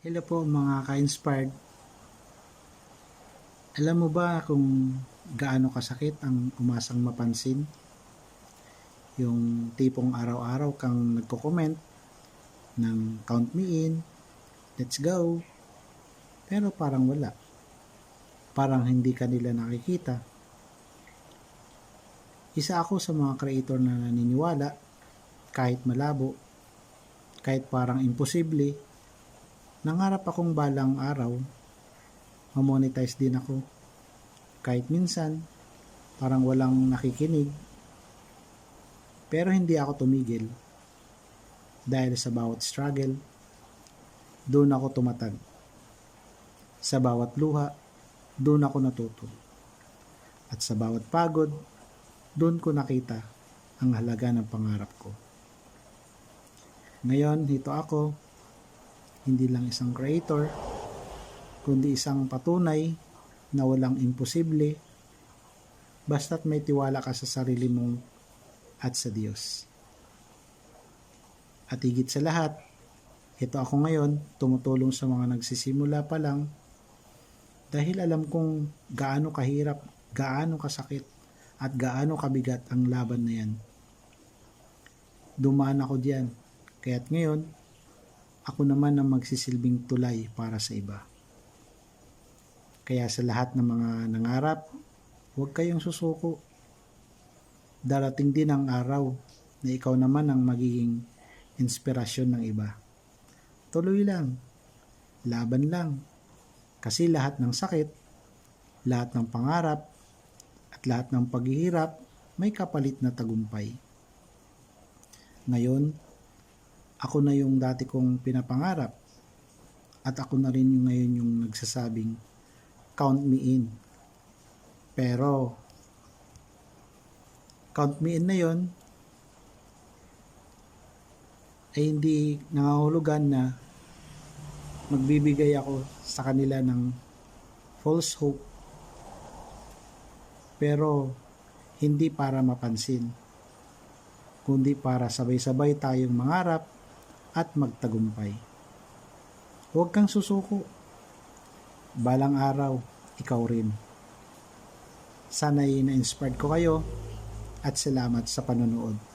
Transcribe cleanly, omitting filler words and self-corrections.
Hello po mga ka-inspired. Alam mo ba kung gaano kasakit ang umasang mapansin? Yung tipong araw-araw kang nagko-comment ng count me in, let's go, pero parang wala. Parang hindi ka nila nakikita. Isa ako sa mga creator na naniniwala kahit malabo, kahit parang imposible, nangarap akong balang araw ma-monetize din ako. Kahit minsan, parang walang nakikinig. Pero hindi ako tumigil. Dahil sa bawat struggle, doon ako tumatag. Sa bawat luha, doon ako natuto. At sa bawat pagod, doon ko nakita ang halaga ng pangarap ko. Ngayon, dito ako, hindi lang isang creator, kundi isang patunay na walang imposible basta't may tiwala ka sa sarili mong at sa Diyos. At higit sa lahat, ito ako ngayon tumutulong sa mga nagsisimula pa lang dahil alam kong gaano kahirap, gaano kasakit at gaano kabigat ang laban na yan. Dumaan ako diyan, kaya't ngayon ako naman ang magsisilbing tulay para sa iba. Kaya sa lahat ng mga nangarap, huwag kayong susuko. Darating din ang araw na ikaw naman ang magiging inspirasyon ng iba. Tuloy lang, laban lang. Kasi lahat ng sakit, lahat ng pangarap, at lahat ng paghihirap may kapalit na tagumpay. Ngayon, ako na yung dati kong pinapangarap at ako na rin yung ngayon yung nagsasabing count me in. Pero count me in na yon ay hindi nangahulugan na magbibigay ako sa kanila ng false hope. Pero hindi para mapansin, kundi para sabay-sabay tayong mangarap at magtagumpay. Huwag kang susuko. Balang araw, ikaw rin. Sana'y na-inspired ko kayo at salamat sa panonood.